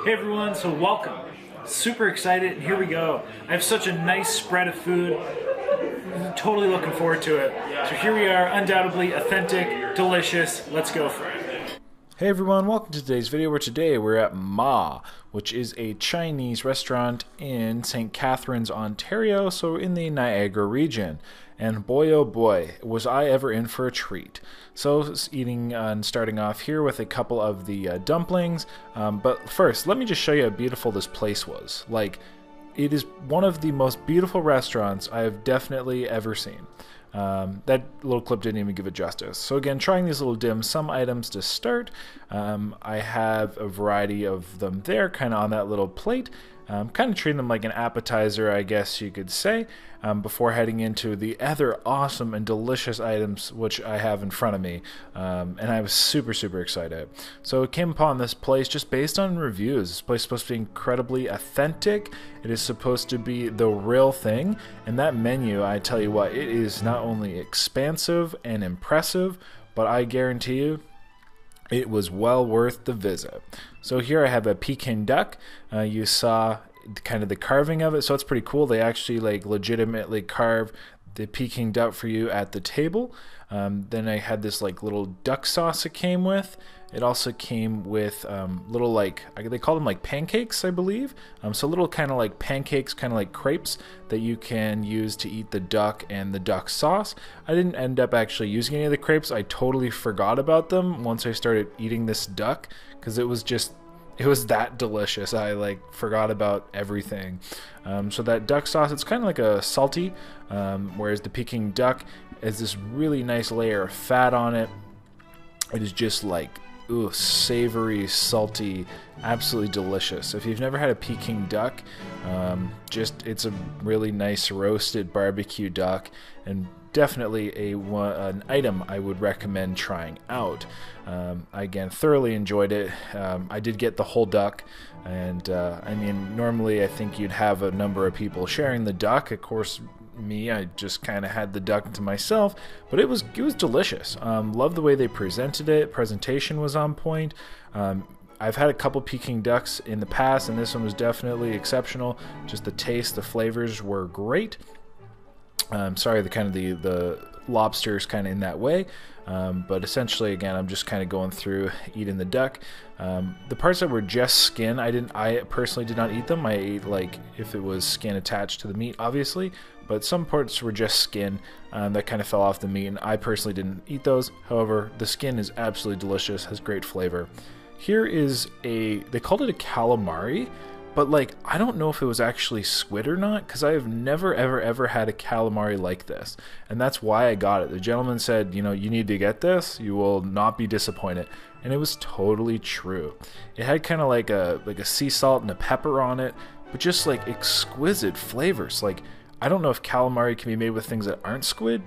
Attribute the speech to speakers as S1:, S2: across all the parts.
S1: Hey everyone, so welcome. Super excited, and here we go. I have such a nice spread of food. Totally looking forward to it. So here we are, undoubtedly authentic, delicious. Let's go for it.
S2: Hey everyone, welcome to today's video where today we're at Ma, which is a Chinese restaurant in St. Catharines, Ontario, so in the Niagara region. And boy oh boy, was I ever in for a treat. So eating and starting off here with a couple of the dumplings, but first let me just show you how beautiful this place was. Like, it is one of the most beautiful restaurants I have definitely ever seen. That little clip didn't even give it justice. So again, trying these little dim sum items to start. I have a variety of them there, kind of on that little plate. Kind of treating them like an appetizer, I guess you could say, before heading into the other awesome and delicious items which I have in front of me. And I was super excited. So it came upon this place just based on reviews. This place is supposed to be incredibly authentic. It is supposed to be the real thing. And that menu, I tell you what, it is not only expansive and impressive, but I guarantee you, it was well worth the visit. So here I have a Peking duck. You saw kind of the carving of it, so it's pretty cool. They actually like legitimately carve the Peking duck for you at the table. Then I had this like little duck sauce it came with. It also came with little like, they call them like pancakes, I believe. So little kind of like pancakes, kind of like crepes that you can use to eat the duck and the duck sauce. I didn't end up actually using any of the crepes. I totally forgot about them once I started eating this duck because it was that delicious. I like forgot about everything. So that duck sauce, it's kind of like a salty, whereas the Peking duck has this really nice layer of fat on it. It is just like, ooh, savory, salty, absolutely delicious. If you've never had a Peking duck, it's a really nice roasted barbecue duck, and definitely an item I would recommend trying out. I again thoroughly enjoyed it. I did get the whole duck, and I mean, normally I think you'd have a number of people sharing the duck. Of course, I just kind of had the duck to myself, but it was delicious. Love the way they presented it. Presentation was on point. I've had a couple Peking ducks in the past, and this one was definitely exceptional. Just the taste, the flavors were great. Sorry, the lobster's kind of in that way, but essentially, again, I'm just kind of going through eating the duck. The parts that were just skin, I personally did not eat them. I ate like if it was skin attached to the meat, obviously, but some parts were just skin that kind of fell off the meat, and I personally didn't eat those. However, the skin is absolutely delicious, has great flavor. Here is they called it a calamari, but like, I don't know if it was actually squid or not, because I have never ever had a calamari like this, and that's why I got it. The gentleman said, you need to get this, you will not be disappointed, and it was totally true. It had kind of like a sea salt and a pepper on it, but just like exquisite flavors. Like, I don't know if calamari can be made with things that aren't squid,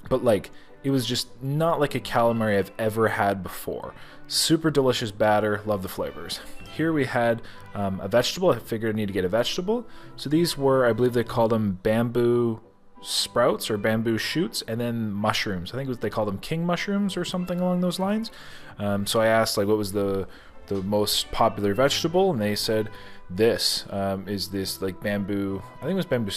S2: but like, it was just not like a calamari I've ever had before. Super delicious batter, love the flavors. Here we had a vegetable. I figured I need to get a vegetable. So these were, I believe they called them bamboo sprouts or bamboo shoots, and then mushrooms. I think they called them king mushrooms or something along those lines. So I asked like what was the most popular vegetable, and they said this is this like bamboo, I think it was bamboo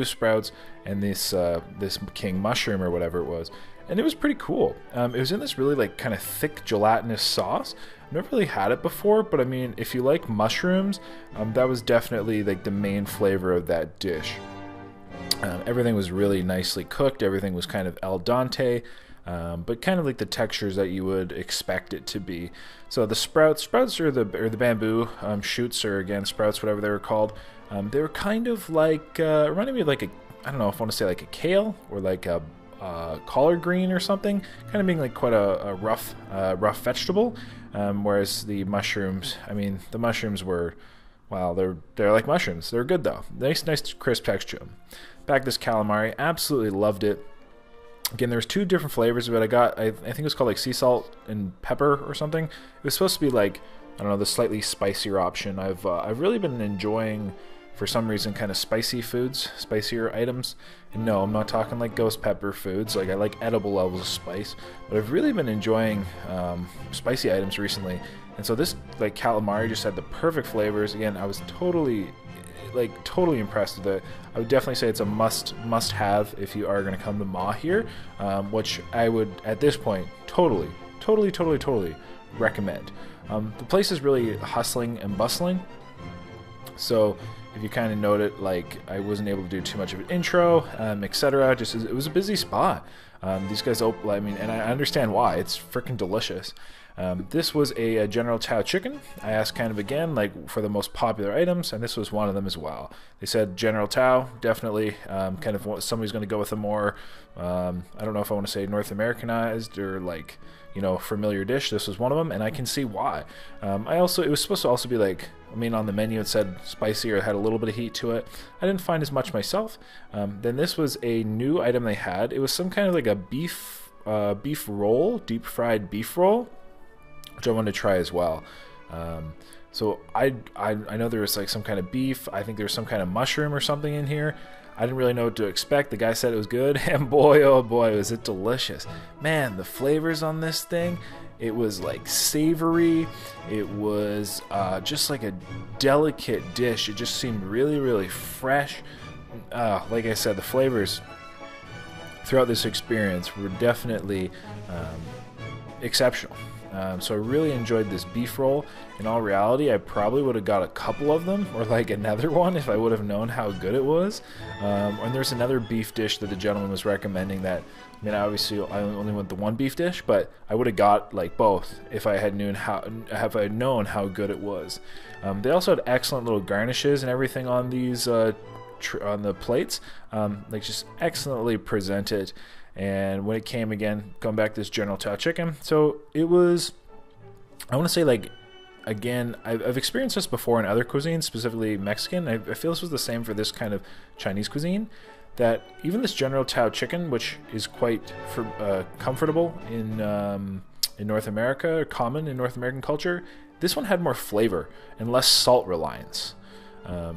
S2: sprouts and this king mushroom or whatever it was. And it was pretty cool. It was in this really like kind of thick gelatinous sauce. I've never really had it before, but I mean, if you like mushrooms, that was definitely like the main flavor of that dish. Everything was really nicely cooked. Everything was kind of al dente, but kind of like the textures that you would expect it to be. So the sprouts or the bamboo shoots, or again sprouts, whatever they were called. They were kind of like reminded me of like I don't know if I want to say like a kale or like a collard green or something, kind of being like quite a rough vegetable, whereas the mushrooms, I mean, the mushrooms were, wow, they're like mushrooms. They're good though. Nice crisp texture. Back this calamari, absolutely loved it. Again, there's two different flavors of it. I think it was called like sea salt and pepper or something. It was supposed to be like, I don't know, the slightly spicier option. I've really been enjoying for some reason, kind of spicy foods, spicier items. And no, I'm not talking like ghost pepper foods. Like, I like edible levels of spice, but I've really been enjoying spicy items recently. And so this, like, calamari just had the perfect flavors. Again, I was totally impressed with it. I would definitely say it's a must have if you are going to come to Ma here, which I would at this point totally recommend. The place is really hustling and bustling, so if you kind of note it, like, I wasn't able to do too much of an intro, etc. Just it was a busy spot. These guys I mean, and I understand why. It's freaking delicious. This was a General Tao chicken. I asked kind of again, like, for the most popular items, and this was one of them as well. They said General Tao, definitely kind of somebody's going to go with a more, I don't know if I want to say North Americanized or, like, you know, familiar dish. This was one of them, and I can see why. It was supposed to also be, like, I mean, on the menu it said spicy or had a little bit of heat to it. I didn't find as much myself. Then this was a new item they had. It was some kind of like a beef roll, deep fried beef roll, which I wanted to try as well. So I know there was like some kind of beef. I think there was some kind of mushroom or something in here. I didn't really know what to expect. The guy said it was good, and boy, oh boy, was it delicious. Man, the flavors on this thing, it was like savory. It was just like a delicate dish. It just seemed really fresh. Like I said, the flavors throughout this experience were definitely exceptional. So I really enjoyed this beef roll. In all reality, I probably would have got a couple of them, or like another one, if I would have known how good it was. And there's another beef dish that the gentleman was recommending that, I mean, obviously I only went the one beef dish, but I would have got like both if I had known how good it was. They also had excellent little garnishes and everything on these on the plates, like just excellently presented. And when it came again, going back to this General Tao chicken, so it was, I want to say, like, again, I've experienced this before in other cuisines, specifically Mexican. I feel this was the same for this kind of Chinese cuisine, that even this General Tao chicken, which is quite comfortable in North America, or common in North American culture, this one had more flavor and less salt reliance.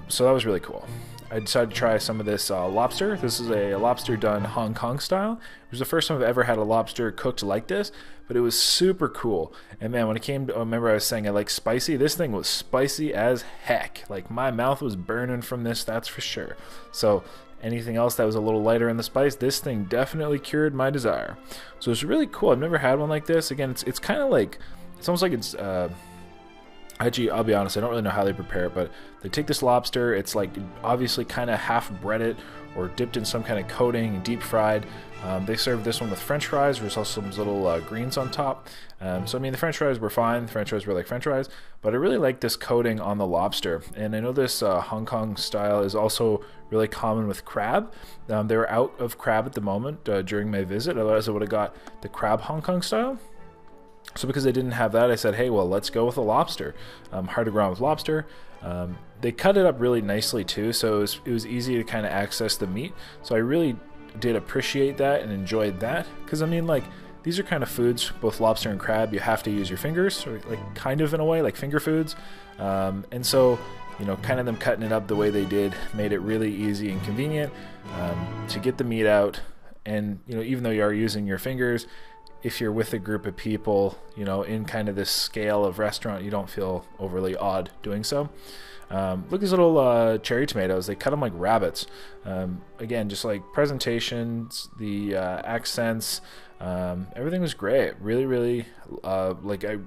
S2: So that was really cool. I decided to try some of this lobster. This is a lobster done Hong Kong style. It was the first time I've ever had a lobster cooked like this, but it was super cool. And man, when it came to, remember I was saying I like spicy? This thing was spicy as heck. Like, my mouth was burning from this, that's for sure. So anything else that was a little lighter in the spice, this thing definitely cured my desire. So it's really cool. I've never had one like this. Again, it's kind of like, it's almost like it's... Actually, I'll be honest, I don't really know how they prepare it, but they take this lobster, it's like obviously kind of half breaded or dipped in some kind of coating and deep fried. They serve this one with french fries. There's also some little greens on top. So I mean, the french fries were fine. The french fries were like french fries, but I really like this coating on the lobster. And I know this Hong Kong style is also really common with crab. They were out of crab at the moment during my visit, otherwise I would have got the crab Hong Kong style. So because they didn't have that, I said, hey, well, let's go with a lobster. Hard to go wrong with lobster. They cut it up really nicely too, so it was easy to kind of access the meat. So I really did appreciate that and enjoyed that. Because I mean, like, these are kind of foods, both lobster and crab, you have to use your fingers, or like kind of in a way, like finger foods. And so, you know, kind of them cutting it up the way they did made it really easy and convenient to get the meat out. And, you know, even though you are using your fingers, if you're with a group of people, you know, in kind of this scale of restaurant, you don't feel overly odd doing so. Look at these little cherry tomatoes. They cut them like rabbits. Again, just like presentations, the accents, everything was great. Really, like I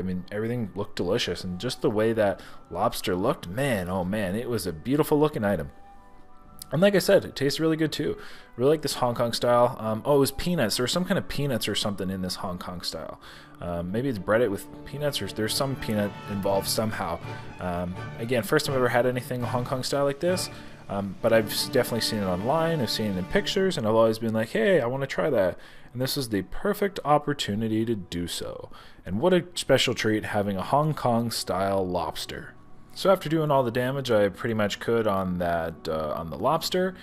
S2: mean, everything looked delicious. And just the way that lobster looked, man, oh man, it was a beautiful looking item. And like I said, it tastes really good too. Really like this Hong Kong style. Oh, it was peanuts. There was some kind of peanuts or something in this Hong Kong style. Maybe it's breaded with peanuts, or there's some peanut involved somehow. Again, first time I've ever had anything Hong Kong style like this. But I've definitely seen it online. I've seen it in pictures, and I've always been like, hey, I want to try that. And this is the perfect opportunity to do so. And what a special treat having a Hong Kong style lobster. So after doing all the damage I pretty much could on that on the lobster,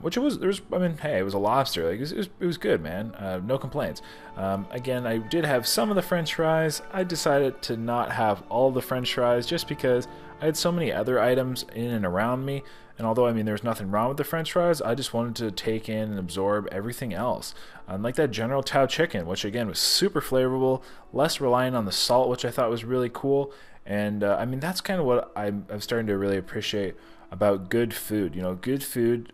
S2: which it was, I mean, hey, it was a lobster. Like it was good, man. No complaints. Again, I did have some of the French fries. I decided to not have all the French fries just because I had so many other items in and around me, and although, I mean, there's nothing wrong with the french fries, I just wanted to take in and absorb everything else. Like that General Tao chicken, which again was super flavorful, less reliant on the salt, which I thought was really cool. And I mean, that's kind of what I'm starting to really appreciate about good food. You know, good food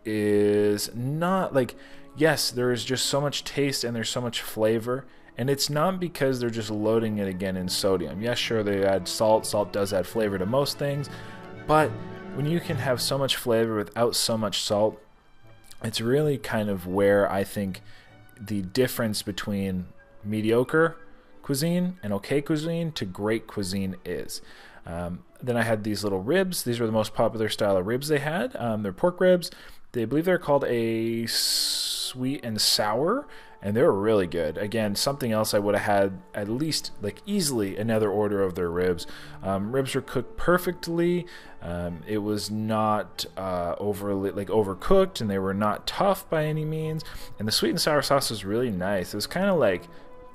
S2: is not like, yes, there is just so much taste and there's so much flavor. And it's not because they're just loading it again in sodium. Yes, sure, they add salt. Salt does add flavor to most things. But when you can have so much flavor without so much salt, it's really kind of where I think the difference between mediocre cuisine and okay cuisine to great cuisine is. Then I had these little ribs. These were the most popular style of ribs they had. They're pork ribs. They believe they're called a sweet and sour, and they were really good. Again, something else I would have had at least, like, easily another order of their ribs. Ribs were cooked perfectly. It was not overly, like, overcooked, and they were not tough by any means. And the sweet and sour sauce was really nice. It was kind of like,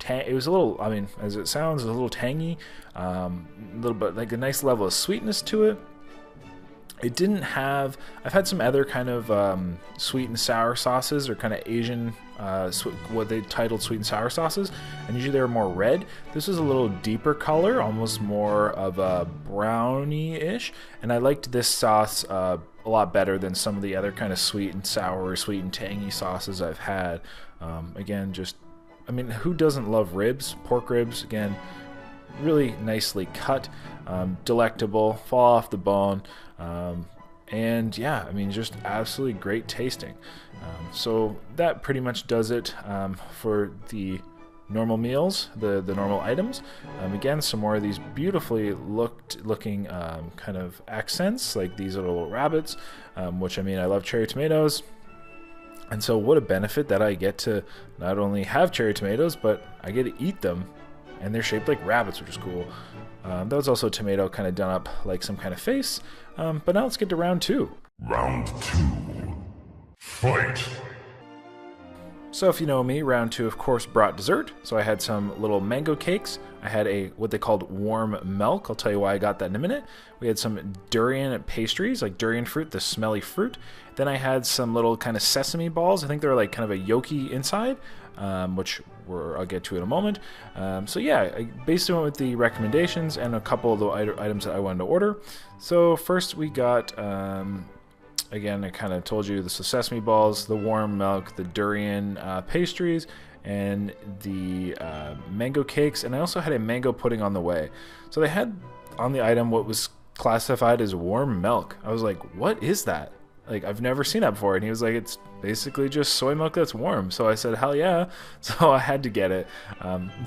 S2: it was a little, I mean, as it sounds, a little tangy, a little bit like a nice level of sweetness to it. It didn't have, I've had some other kind of sweet and sour sauces, or kind of Asian, what they titled sweet and sour sauces, and usually they were more red. This was a little deeper color, almost more of a brownie-ish, and I liked this sauce a lot better than some of the other kind of sweet and sour, sweet and tangy sauces I've had. Again, just, I mean, who doesn't love ribs? Pork ribs, again, really nicely cut, delectable, fall off the bone, and yeah, I mean, just absolutely great tasting. So that pretty much does it for the normal meals, the normal items. Again, some more of these beautifully looking kind of accents, like these little rabbits, which, I mean, I love cherry tomatoes. And so what a benefit that I get to not only have cherry tomatoes, but I get to eat them, and they're shaped like rabbits, which is cool. That was also a tomato kind of done up like some kind of face. But now let's get to round two.
S3: Round two. Fight!
S2: So if you know me, round two, of course, brought dessert. So I had some little mango cakes. I had what they called warm milk. I'll tell you why I got that in a minute. We had some durian pastries, like durian fruit, the smelly fruit. Then I had some little kind of sesame balls. I think they were like kind of a yolky inside, which I'll get to in a moment. So yeah, I basically went with the recommendations and a couple of the items that I wanted to order. So first we got, again, I kind of told you, the sesame balls, the warm milk, the durian pastries, and the mango cakes. And I also had a mango pudding on the way. So they had on the item what was classified as warm milk. I was like, what is that? Like, I've never seen that before. And he was like, it's basically just soy milk that's warm. So I said, hell yeah. So I had to get it.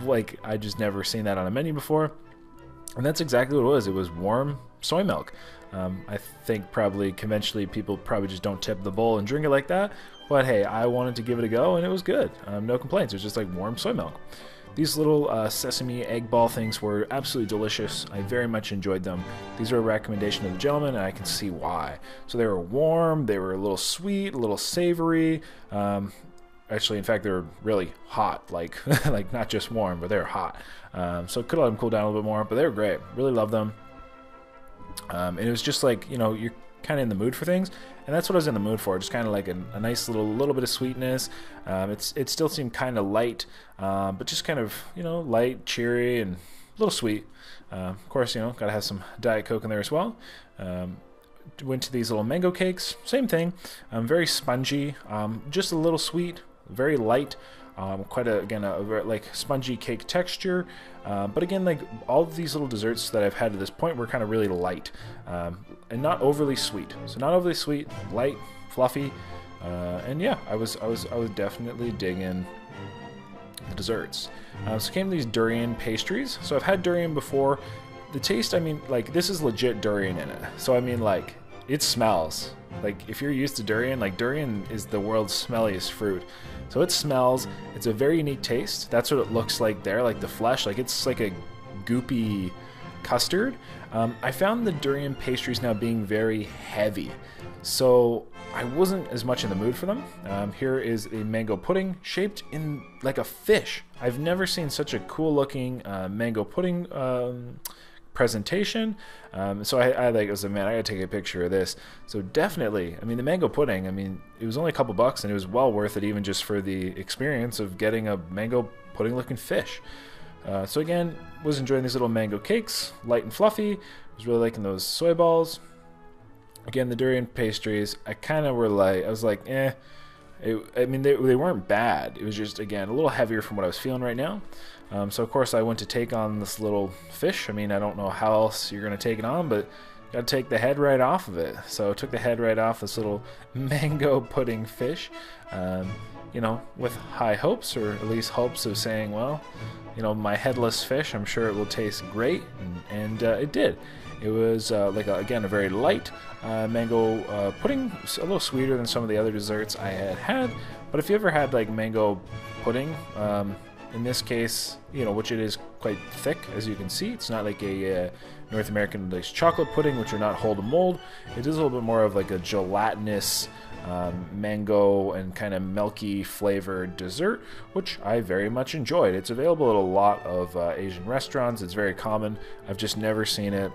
S2: Like, I just never seen that on a menu before. And that's exactly what it was. It was warm soy milk. I think probably conventionally people probably just don't tip the bowl and drink it like that. But hey, I wanted to give it a go, and it was good. No complaints. It was just like warm soy milk. These little sesame egg ball things were absolutely delicious. I very much enjoyed them. These were a recommendation of the gentleman, and I can see why. So they were warm, they were a little sweet, a little savory. Actually, in fact, they were really hot, like like not just warm, but they were hot. So could let them cool down a little bit more, but they were great. Really love them. And it was just like, you know, you're kind of in the mood for things, and that's what I was in the mood for. Just kind of like a nice little bit of sweetness. It still seemed kind of light, but just kind of, you know, light, cheery, and a little sweet. Of course, you know, gotta have some Diet Coke in there as well. Went to these little mango cakes, same thing. Very spongy, just a little sweet, very light. Quite a very, like, spongy cake texture, but again, like all of these little desserts that I've had to this point were kind of really light, and not overly sweet. So not overly sweet, light, fluffy, and yeah, I was definitely digging the desserts. So came these durian pastries. So I've had durian before. The taste, I mean, like, this is legit durian in it. So I mean, like, it smells. Like, if you're used to durian, like, durian is the world's smelliest fruit. So it smells, it's a very unique taste. That's what it looks like there, like the flesh, like it's like a goopy custard. I found the durian pastries now being very heavy, so I wasn't as much in the mood for them. Here is a mango pudding shaped in like a fish. I've never seen such a cool looking mango pudding presentation. So I like, I was like, man, I gotta take a picture of this. So definitely, I mean, the mango pudding, I mean, it was only a couple bucks and it was well worth it, even just for the experience of getting a mango pudding looking fish. So again, was enjoying these little mango cakes, light and fluffy. Was really liking those soy balls. Again, the durian pastries, I kind of were like, I was like, eh. I mean, they weren't bad. It was just, again, a little heavier from what I was feeling right now. So, of course, I went to take on this little fish. I mean, I don't know how else you're going to take it on, but you got to take the head right off of it. So I took the head right off this little mango pudding fish, you know, with high hopes, or at least hopes of saying, well, you know, my headless fish, I'm sure it will taste great, and it did. It was, again, a very light mango pudding, a little sweeter than some of the other desserts I had. But if you ever had, like, mango pudding, in this case, you know, which it is quite thick, as you can see. It's not like a North American like chocolate pudding, which are not hold to mold. It is a little bit more of like a gelatinous mango and kind of milky flavored dessert, which I very much enjoyed. It's available at a lot of Asian restaurants. It's very common. I've just never seen it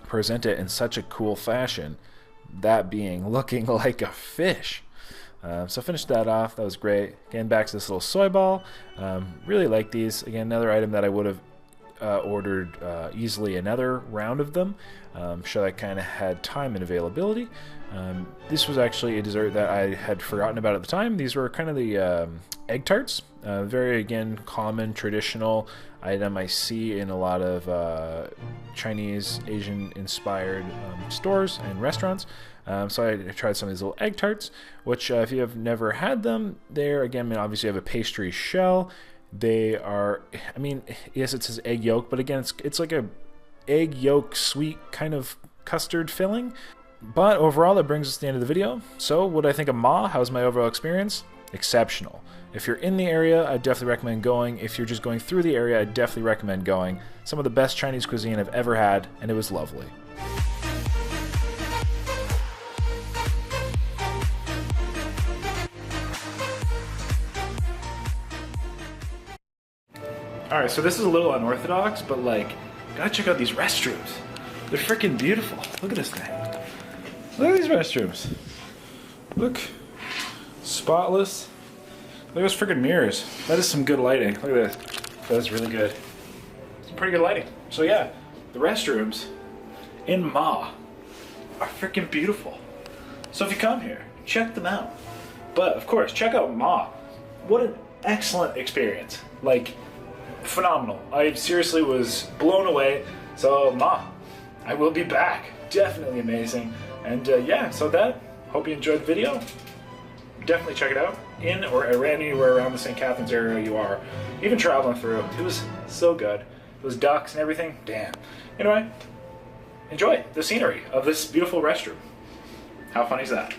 S2: present it in such a cool fashion, that being looking like a fish. So finished that off. That was great. Again, back to this little soy ball. Really like these. Again, another item that I would have ordered easily another round of them. Sure, I kind of had time and availability. This was actually a dessert that I had forgotten about at the time. These were kind of the egg tarts. Very, again, common, traditional item I see in a lot of Chinese, Asian-inspired stores and restaurants. So I tried some of these little egg tarts, which if you have never had them, they're, again, I mean, obviously you have a pastry shell. They are, I mean, yes, it says egg yolk, but again, it's like a egg yolk sweet kind of custard filling. But overall, that brings us to the end of the video. So what do I think of Ma? How's my overall experience? Exceptional. If you're in the area, I definitely recommend going. If you're just going through the area, I definitely recommend going. Some of the best Chinese cuisine I've ever had, and it was lovely.
S1: Alright, so this is a little unorthodox, but like, gotta check out these restrooms. They're freaking beautiful. Look at this thing. Look at these restrooms. Look. Spotless. Look at those freaking mirrors. That is some good lighting. Look at this. That is really good. Some pretty good lighting. So yeah, the restrooms in Ma are freaking beautiful. So if you come here, check them out. But of course, check out Ma. What an excellent experience. Like, phenomenal. I seriously was blown away. So Ma, I will be back. Definitely amazing. And yeah, so that, hope you enjoyed the video. Definitely check it out. In or anywhere around the St. Catharines area you are. Even traveling through. It was so good. Those ducks and everything. Damn. Anyway, enjoy the scenery of this beautiful restroom. How funny is that?